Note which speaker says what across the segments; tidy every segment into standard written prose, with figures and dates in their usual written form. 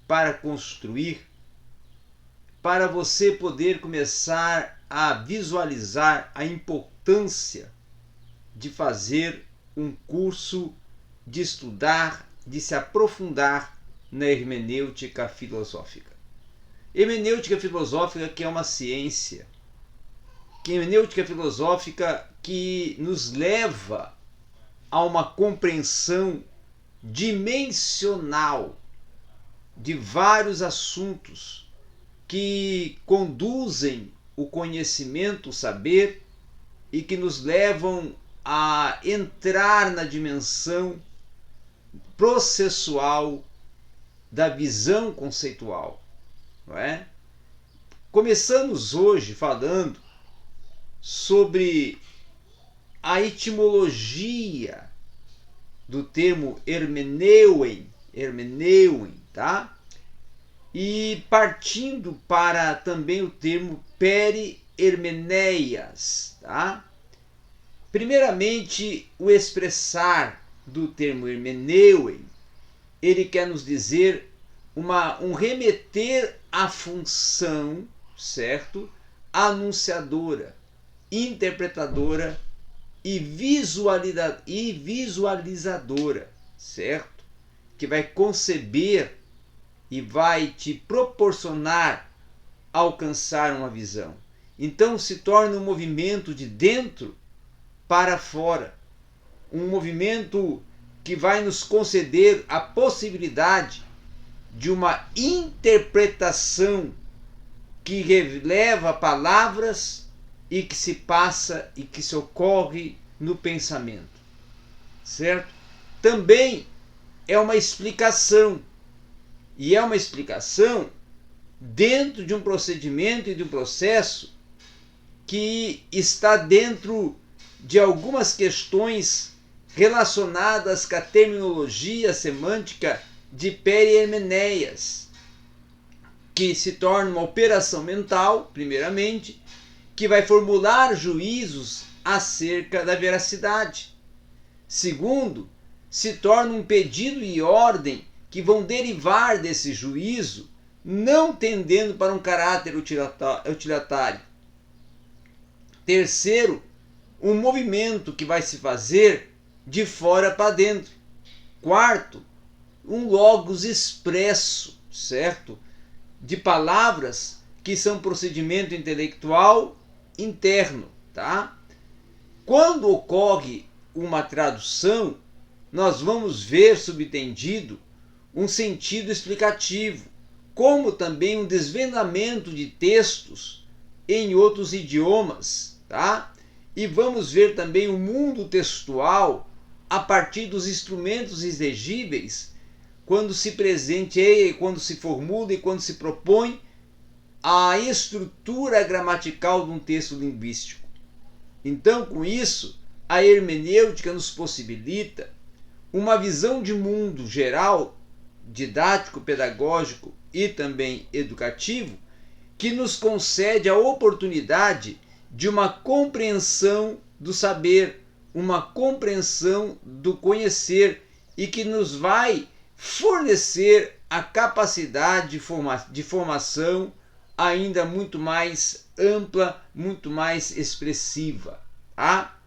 Speaker 1: para construir, para você poder começar a visualizar a importância de fazer um curso, de estudar, de se aprofundar na hermenêutica filosófica. Hermenêutica filosófica que é uma ciência, que hermenêutica filosófica que nos leva a uma compreensão dimensional de vários assuntos que conduzem o conhecimento, o saber, e que nos levam a entrar na dimensão processual da visão conceitual, não é? Começamos hoje falando sobre a etimologia do termo hermeneuem, tá? E partindo para também o termo perihermeneias, tá? Primeiramente, o expressar do termo hermeneuem, ele quer nos dizer um remeter à função, certo? Anunciadora, interpretadora e visualizadora, certo? Que vai conceber e vai te proporcionar alcançar uma visão. Então se torna um movimento de dentro para fora, um movimento que vai nos conceder a possibilidade de uma interpretação que releva palavras e que se passa e que se ocorre no pensamento, certo? Também é uma explicação, e é uma explicação dentro de um procedimento e de um processo que está dentro de algumas questões relacionadas com a terminologia semântica de perihermeneias, que se torna uma operação mental, primeiramente, que vai formular juízos acerca da veracidade. Segundo, se torna um pedido e ordem que vão derivar desse juízo, não tendendo para um caráter utilitário. Terceiro, um movimento que vai se fazer de fora para dentro. Quarto, um logos expresso, certo? De palavras que são procedimento intelectual interno, tá? Quando ocorre uma tradução, nós vamos ver subentendido um sentido explicativo, como também um desvendamento de textos em outros idiomas, tá? E vamos ver também o mundo textual a partir dos instrumentos exegíveis, quando se presenteia, quando se formula e quando se propõe a estrutura gramatical de um texto linguístico. Então, com isso, a hermenêutica nos possibilita uma visão de mundo geral, didático, pedagógico e também educativo, que nos concede a oportunidade de uma compreensão do saber, uma compreensão do conhecer, e que nos vai fornecer a capacidade de formação ainda muito mais ampla, muito mais expressiva, tá?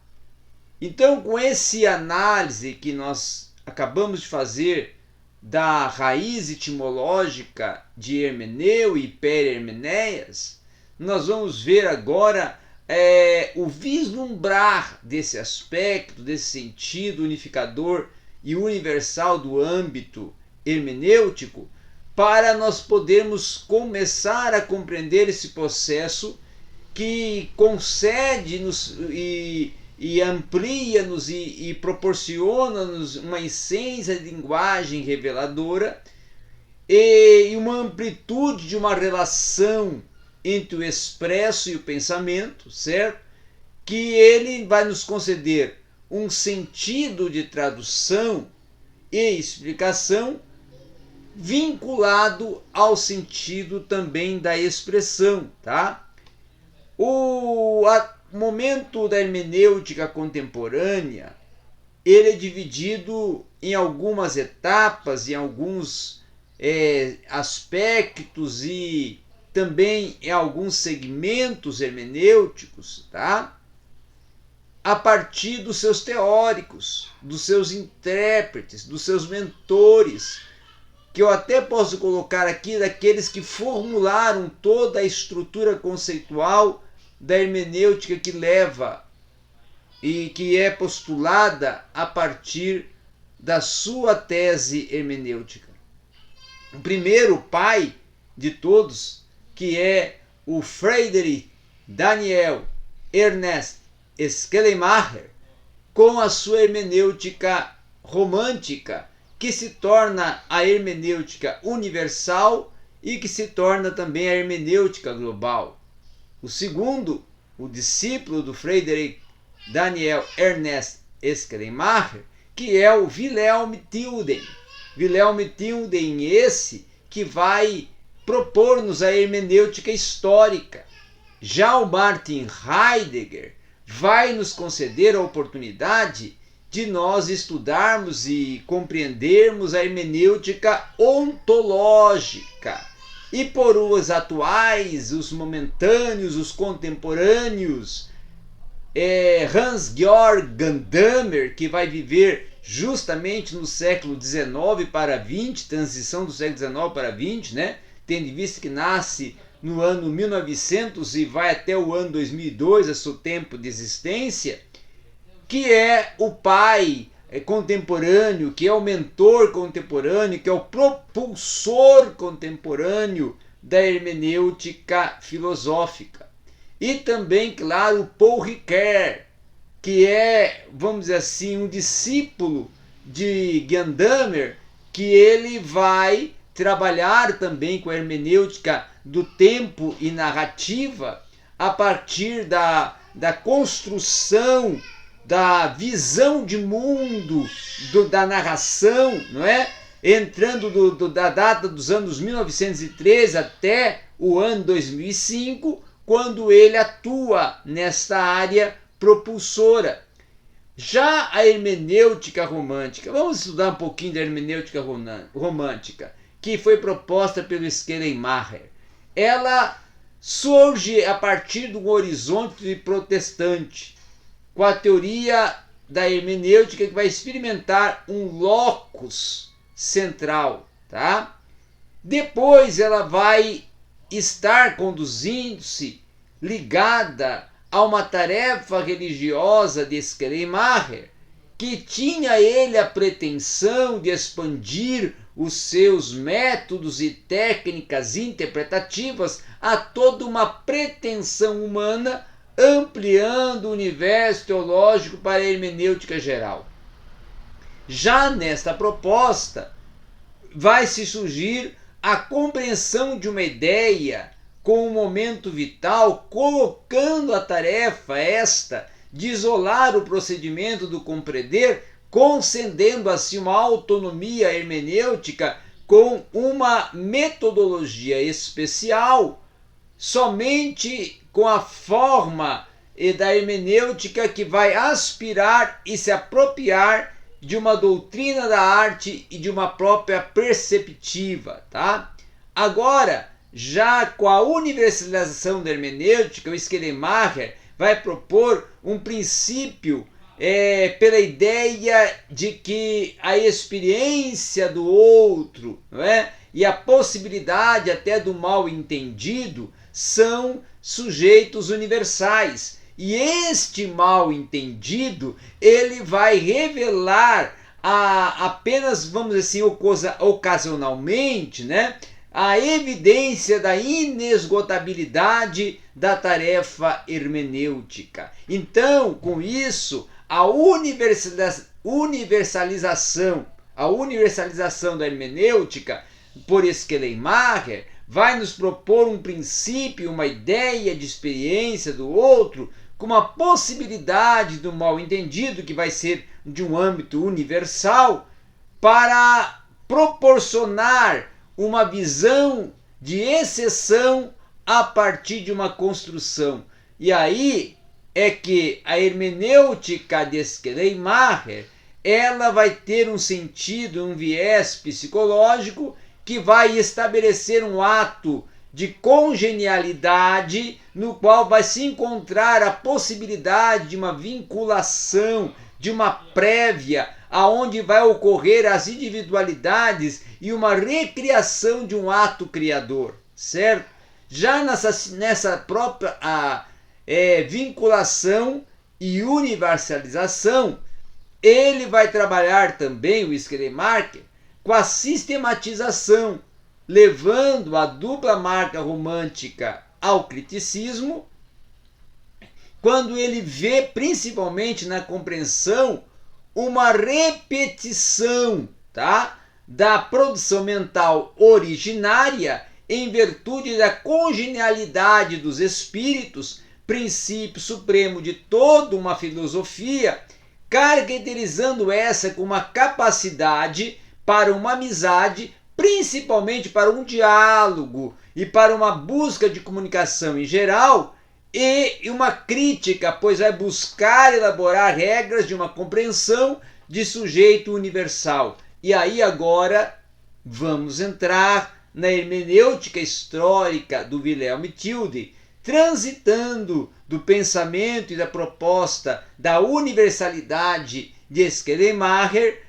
Speaker 1: Então, com esse análise que nós acabamos de fazer da raiz etimológica de hermeneu e perihermeneias, nós vamos ver agora o vislumbrar desse aspecto, desse sentido unificador e universal do âmbito hermenêutico, para nós podermos começar a compreender esse processo que concede-nos e amplia-nos e proporciona-nos uma essência de linguagem reveladora e uma amplitude de uma relação entre o expresso e o pensamento, certo? Que ele vai nos conceder um sentido de tradução e explicação vinculado ao sentido também da expressão, tá? O momento da hermenêutica contemporânea, ele é dividido em algumas etapas, em alguns aspectos e também em alguns segmentos hermenêuticos, tá? A partir dos seus teóricos, dos seus intérpretes, dos seus mentores, que eu até posso colocar aqui daqueles que formularam toda a estrutura conceitual da hermenêutica que leva e que é postulada a partir da sua tese hermenêutica. O primeiro pai de todos, que é o Friedrich Daniel Ernest Schleiermacher, com a sua hermenêutica romântica, que se torna a hermenêutica universal e que se torna também a hermenêutica global. O segundo, o discípulo do Friedrich Daniel Ernest Schleiermacher, que é o Wilhelm Tilden. Wilhelm Tilden, esse que vai propor-nos a hermenêutica histórica. Já o Martin Heidegger vai nos conceder a oportunidade de nós estudarmos e compreendermos a hermenêutica ontológica. E por os atuais, os momentâneos, os contemporâneos, Hans-Georg Gadamer, que vai viver justamente no século XIX para XX, transição do século XIX para XX, né? Tendo em vista que nasce no ano 1900 e vai até o ano 2002, a seu tempo de existência, que é o pai contemporâneo, que é o mentor contemporâneo, que é o propulsor contemporâneo da hermenêutica filosófica. E também, claro, Paul Ricoeur, que é, vamos dizer assim, um discípulo de Gadamer, que ele vai trabalhar também com a hermenêutica do tempo e narrativa a partir da construção da visão de mundo da narração, não é? Entrando da data dos anos 1913 até o ano 2005, quando ele atua nesta área propulsora. Já a hermenêutica romântica, vamos estudar um pouquinho da hermenêutica romântica, que foi proposta pelo Schleiermacher. Ela surge a partir do horizonte protestante, com a teoria da hermenêutica que vai experimentar um locus central, tá? Depois ela vai estar conduzindo-se ligada a uma tarefa religiosa de Schleiermacher, que tinha ele a pretensão de expandir os seus métodos e técnicas interpretativas a toda uma pretensão humana, ampliando o universo teológico para a hermenêutica geral. Já nesta proposta, vai se surgir a compreensão de uma ideia com um momento vital, colocando a tarefa esta de isolar o procedimento do compreender, concedendo assim uma autonomia hermenêutica com uma metodologia especial, somente com a forma da hermenêutica que vai aspirar e se apropriar de uma doutrina da arte e de uma própria perceptiva, tá? Agora, já com a universalização da hermenêutica, o Schleiermacher vai propor um princípio pela ideia de que a experiência do outro, não é? E a possibilidade até do mal entendido são sujeitos universais. E este mal entendido, ele vai revelar apenas, vamos dizer assim, ocasionalmente, né, a evidência da inesgotabilidade da tarefa hermenêutica. Então, com isso, a universalização da hermenêutica por Schleiermacher vai nos propor um princípio, uma ideia de experiência do outro, com uma possibilidade do mal entendido, que vai ser de um âmbito universal, para proporcionar uma visão de exceção a partir de uma construção. E aí é que a hermenêutica de Schleiermacher, ela vai ter um sentido, um viés psicológico que vai estabelecer um ato de congenialidade, no qual vai se encontrar a possibilidade de uma vinculação, de uma prévia, aonde vai ocorrer as individualidades e uma recriação de um ato criador, certo? Já nessa própria vinculação e universalização, ele vai trabalhar também, o Schleiermacher, com a sistematização, levando a dupla marca romântica ao criticismo, quando ele vê, principalmente na compreensão, uma repetição, tá, da produção mental originária em virtude da congenialidade dos espíritos, princípio supremo de toda uma filosofia, caracterizando essa com uma capacidade para uma amizade, principalmente para um diálogo e para uma busca de comunicação em geral, e uma crítica, pois vai buscar elaborar regras de uma compreensão de sujeito universal. E aí agora vamos entrar na hermenêutica histórica do Wilhelm Tildy, transitando do pensamento e da proposta da universalidade de Schleiermacher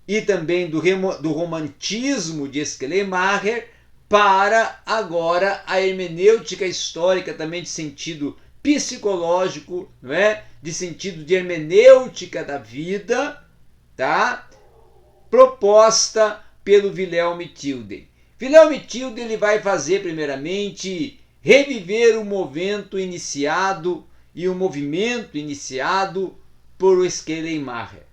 Speaker 1: e também do romantismo de Schleiermacher para agora a hermenêutica histórica também de sentido psicológico, não é? De sentido de hermenêutica da vida, tá? Proposta pelo Wilhelm Tildy. Wilhelm Tildy ele vai fazer primeiramente reviver o movimento iniciado por Schleiermacher,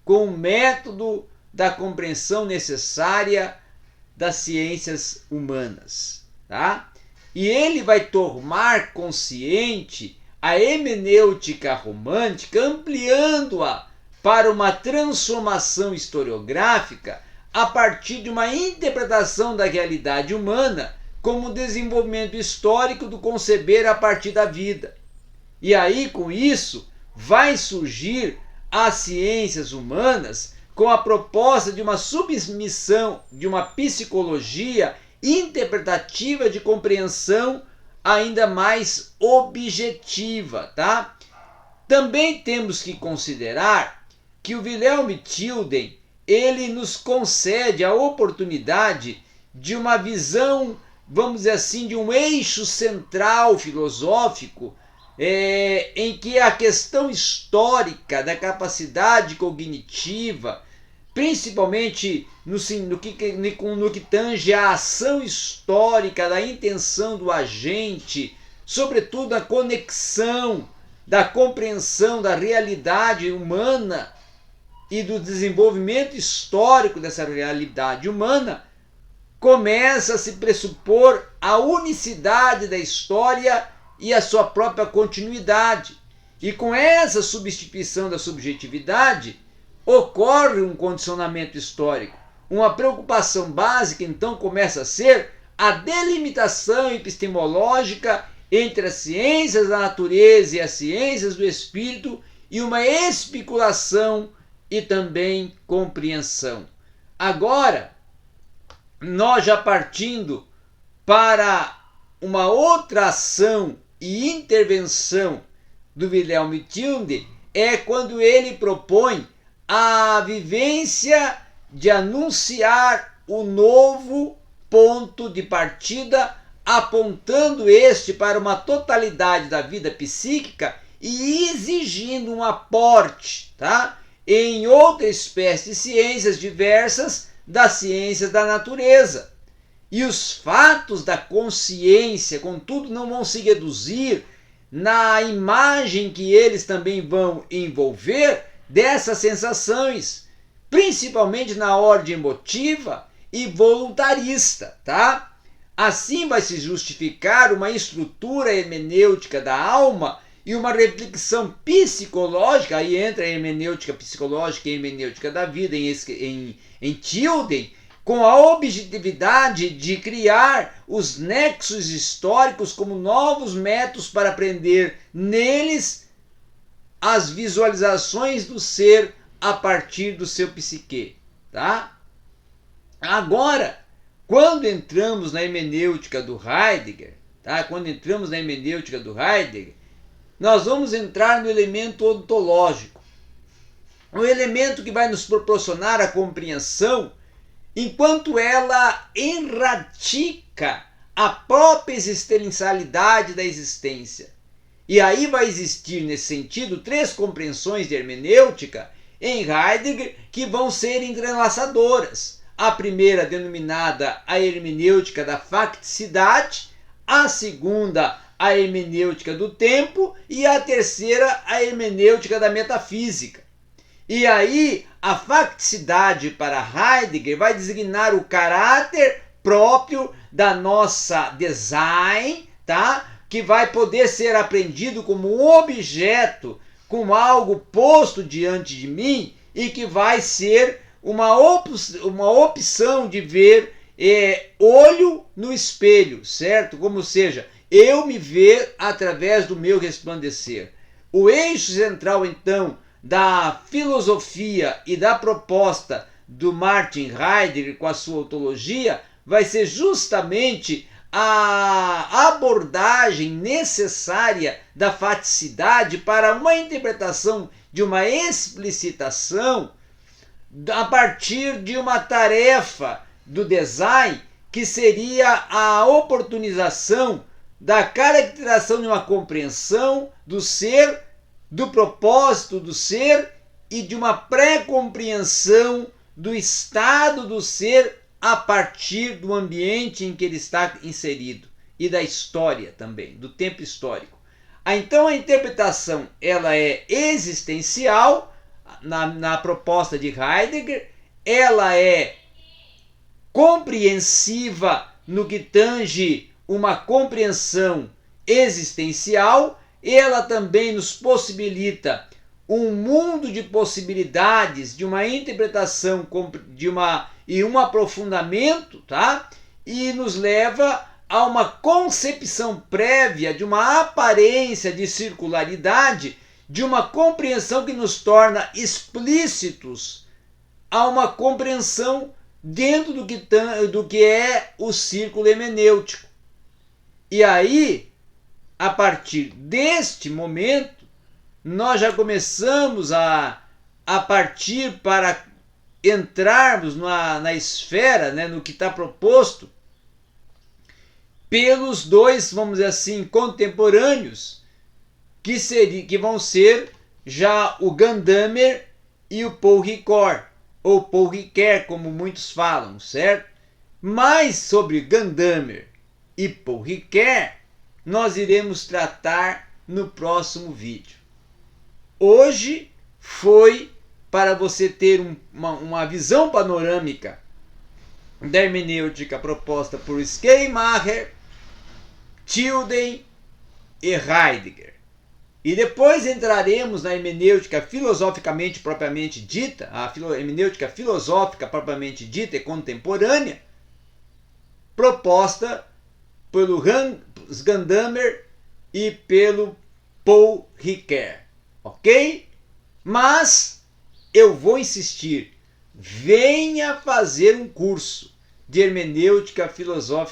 Speaker 1: com o método da compreensão necessária das ciências humanas, tá? E ele vai tornar consciente a hermenêutica romântica, ampliando-a para uma transformação historiográfica a partir de uma interpretação da realidade humana como desenvolvimento histórico do conceber a partir da vida. E aí, com isso, vai surgir as ciências humanas com a proposta de uma submissão de uma psicologia interpretativa de compreensão ainda mais objetiva, tá? Também temos que considerar que o Wilhelm Tildy ele nos concede a oportunidade de uma visão, vamos dizer assim, de um eixo central filosófico em que a questão histórica da capacidade cognitiva, principalmente no que tange a ação histórica da intenção do agente, sobretudo a conexão da compreensão da realidade humana e do desenvolvimento histórico dessa realidade humana, começa a se pressupor a unicidade da história e a sua própria continuidade. E com essa substituição da subjetividade, ocorre um condicionamento histórico. Uma preocupação básica, então, começa a ser a delimitação epistemológica entre as ciências da natureza e as ciências do espírito e uma especulação e também compreensão. Agora, nós já partindo para uma outra ação e intervenção do Wilhelm Tildy, é quando ele propõe a vivência de anunciar o novo ponto de partida, apontando este para uma totalidade da vida psíquica e exigindo um aporte, tá? Em outra espécie de ciências diversas das ciências da natureza. E os fatos da consciência, contudo, não vão se reduzir na imagem que eles também vão envolver dessas sensações, principalmente na ordem emotiva e voluntarista, tá? Assim vai se justificar uma estrutura hermenêutica da alma e uma reflexão psicológica, aí entra a hermenêutica psicológica e a hermenêutica da vida em Tildy, com a objetividade de criar os nexos históricos como novos métodos para aprender neles as visualizações do ser a partir do seu psique, tá? Agora, quando entramos na hermenêutica do Heidegger, tá? Quando entramos na hermenêutica do Heidegger, nós vamos entrar no elemento ontológico, um elemento que vai nos proporcionar a compreensão enquanto ela enratica a própria existencialidade da existência. E aí vai existir, nesse sentido, 3 compreensões de hermenêutica em Heidegger que vão ser entrelaçadoras. A primeira, denominada a hermenêutica da facticidade, a segunda, a hermenêutica do tempo, e a terceira, a hermenêutica da metafísica. E aí, a facticidade para Heidegger vai designar o caráter próprio da nossa design, tá? Que vai poder ser apreendido como um objeto, como algo posto diante de mim, e que vai ser uma opção de ver olho no espelho, certo? Como seja, eu me ver através do meu resplandecer. O eixo central, então, da filosofia e da proposta do Martin Heidegger com a sua ontologia vai ser justamente a abordagem necessária da faticidade para uma interpretação de uma explicitação a partir de uma tarefa do design que seria a oportunização da caracterização de uma compreensão do ser, do propósito do ser e de uma pré-compreensão do estado do ser a partir do ambiente em que ele está inserido e da história também, do tempo histórico. Então a interpretação ela é existencial na proposta de Heidegger, ela é compreensiva no que tange uma compreensão existencial, ela também nos possibilita um mundo de possibilidades, de uma interpretação e um aprofundamento, tá? E nos leva a uma concepção prévia de uma aparência de circularidade, de uma compreensão que nos torna explícitos a uma compreensão dentro do que é o círculo hermenêutico. E aí, a partir deste momento, nós já começamos a partir para entrarmos na esfera, né, no que está proposto pelos dois, vamos dizer assim, contemporâneos, que vão ser já o Gadamer e o Paul Ricoeur, ou Paul Ricoeur, como muitos falam, certo? Mas sobre Gadamer e Paul Ricoeur, nós iremos tratar no próximo vídeo. Hoje foi para você ter uma visão panorâmica da hermenêutica proposta por Schleiermacher, Tilden e Heidegger. E depois entraremos na hermenêutica filosoficamente propriamente dita, a hermenêutica filosófica propriamente dita e contemporânea, proposta pelo Gadamer e pelo Paul Ricoeur, ok? Mas eu vou insistir, venha fazer um curso de hermenêutica filosófica